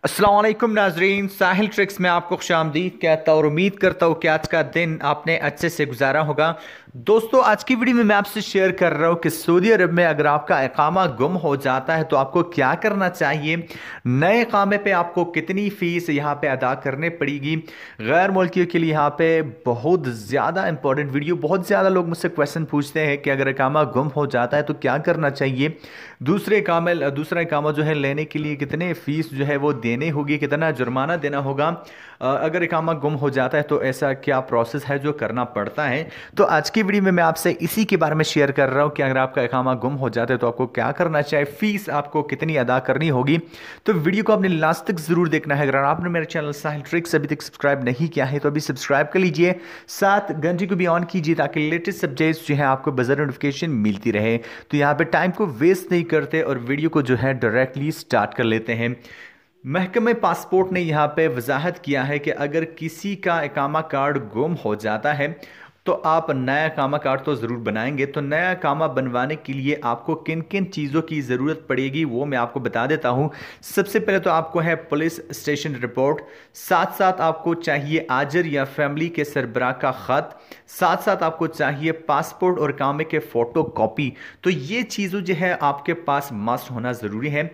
अस्सलाम वालेकुम नाजरीन, साहिल ट्रिक्स में आपको खुशामदीद कहता हूँ और उम्मीद करता हूँ कि आज का दिन आपने अच्छे से गुजारा होगा। दोस्तों, आज की वीडियो में मैं आपसे शेयर कर रहा हूँ कि सऊदी अरब में अगर आपका इकामा गुम हो जाता है तो आपको क्या करना चाहिए, नए इकामे पे आपको कितनी फ़ीस यहाँ पे अदा करनी पड़ेगी। गैर मुल्कियों के लिए यहाँ पे बहुत ज़्यादा इंपॉर्टेंट वीडियो। बहुत ज़्यादा लोग मुझसे क्वेश्चन पूछते हैं कि अगर इकामा गुम हो जाता है तो क्या करना चाहिए, दूसरा इकामा जो है लेने के लिए कितने फ़ीस जो है वो देने होगी, कितना जुर्माना देना होगा, अगर इकामा गुम हो जाता है तो ऐसा क्या प्रोसेस है जो करना पड़ता है। तो आज की वीडियो में मैं आपसे इसी के बारे में शेयर कर रहा हूं कि अगर आपका इकामा गुम हो जाता है तो आपको क्या करना चाहिए, फीस आपको कितनी अदा करनी होगी। तो वीडियो को आपने लास्ट तक जरूर देखना है। अगर आपने मेरे चैनल साहिल ट्रिक्स अभी तक सब्सक्राइब नहीं किया है तो अभी सब्सक्राइब कर लीजिए, साथ घंटी को भी ऑन कीजिए ताकि लेटेस्ट सब्जेक्ट्स जो है आपको बजर नोटिफिकेशन मिलती रहे। तो यहाँ पे टाइम को वेस्ट नहीं करते और वीडियो को जो है डायरेक्टली स्टार्ट कर लेते हैं। महकमे पासपोर्ट ने यहाँ पे वजाहत किया है कि अगर किसी का इकामा कार्ड गुम हो जाता है तो आप नया इकामा कार्ड तो ज़रूर बनाएंगे। तो नया इकामा बनवाने के लिए आपको किन किन चीज़ों की ज़रूरत पड़ेगी वो मैं आपको बता देता हूँ। सबसे पहले तो आपको है पुलिस स्टेशन रिपोर्ट, साथ साथ आपको चाहिए आजर या फैमिली के सरबराह का ख़त, साथ साथ आपको चाहिए पासपोर्ट और इकामे के फ़ोटो कॉपी। तो ये चीज़ों जो है आपके पास मस्ट होना ज़रूरी है।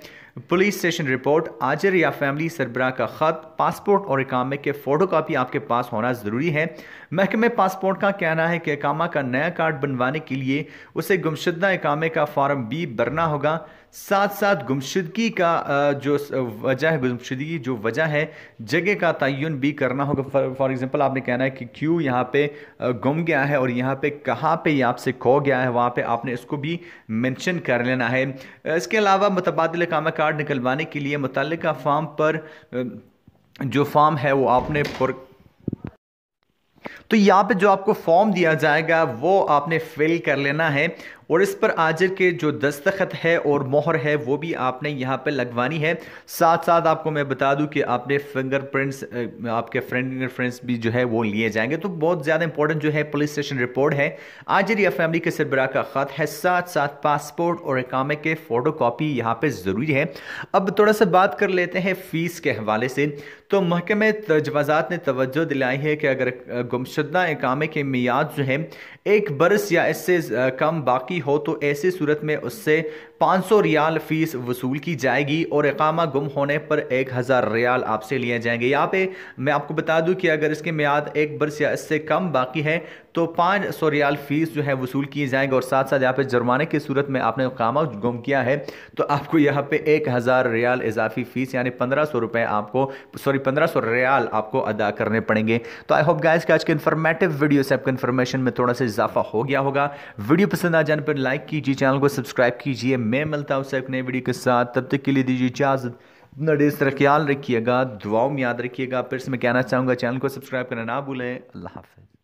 पुलिस स्टेशन रिपोर्ट, आजर या फैमिली सरबराह का ख़त, पासपोर्ट और इकामे के फ़ोटो कापी आपके पास होना ज़रूरी है। महकमे पासपोर्ट का कहना है कि इकामा का नया कार्ड बनवाने के लिए उसे गुमशुदा इकामे का फॉर्म बी भरना होगा। साथ साथ गुमशुदगी का जो वजह है, गुमशुदगी जो वजह है जगह का तयन भी करना होगा। फॉर एग्जांपल आपने कहना है कि क्यों यहाँ पे गुम गया है और यहाँ पे कहाँ पे ये आपसे खो गया है, वहाँ पे आपने इसको भी मेंशन कर लेना है। इसके अलावा मुतबादिल इकामा कार्ड निकलवाने के लिए मुतल्लिका फॉर्म पर जो फॉर्म है वो आपने तो यहाँ पे जो आपको फॉर्म दिया जाएगा वो आपने फिल कर लेना है और इस पर आजिर के जो दस्तखत है और मोहर है वो भी आपने यहाँ पे लगवानी है। साथ साथ आपको मैं बता दूं कि आपने फिंगरप्रिंट्स, आपके फिंगरप्रिंट्स भी जो है वो लिए जाएंगे। तो बहुत ज़्यादा इंपॉर्टेंट जो है पुलिस स्टेशन रिपोर्ट है, आजिर या फैमिली के सरबराह का ख़त है, साथ साथ पासपोर्ट और इकामे के फ़ोटो कॉपी यहाँ पे ज़रूरी है। अब थोड़ा सा बात कर लेते हैं फ़ीस के हवाले से। तो महकमे तजवाज़ात ने तवज्जो दिलाई है कि अगर गुमशुदा इकामे की मियाद जो है 1 बरस या इससे कम बाकी हो तो ऐसी सूरत में उससे 500 रियाल फीस वसूल की जाएगी और इकामा गुम होने पर 1000 रियाल आपसे लिए जाएंगे। यहाँ पे मैं आपको बता दूं कि अगर इसकी मियाद 1 बरस या इससे कम बाकी है तो 500 रियाल फीस जो है वसूल की जाएगी और साथ साथ यहाँ पे जुर्माने की सूरत में आपने इकामा गुम किया है तो आपको यहाँ पे 1000 रियाल इजाफी फीस यानी 1500 रुपए आपको 1500 रियाल आपको अदा करने पड़ेंगे। तो आई होप गाइस कि आज के इन्फॉर्मेटिव वीडियो से आपको इन्फॉर्मेशन में थोड़ा सा इजाफा हो गया होगा। वीडियो पसंद आ जाने पर लाइक कीजिए, चैनल को सब्सक्राइब कीजिए। मैं मिलता हूँ एक नए वीडियो के साथ, तब तक के लिए दीजिए इजाज़त। अपना ढेर सारा ख्याल रखिएगा, दुआओं में याद रखिएगा। फिर से मैं कहना चाहूँगा चैनल को सब्सक्राइब करना ना भूलें। अल्लाह हाफ़िज़।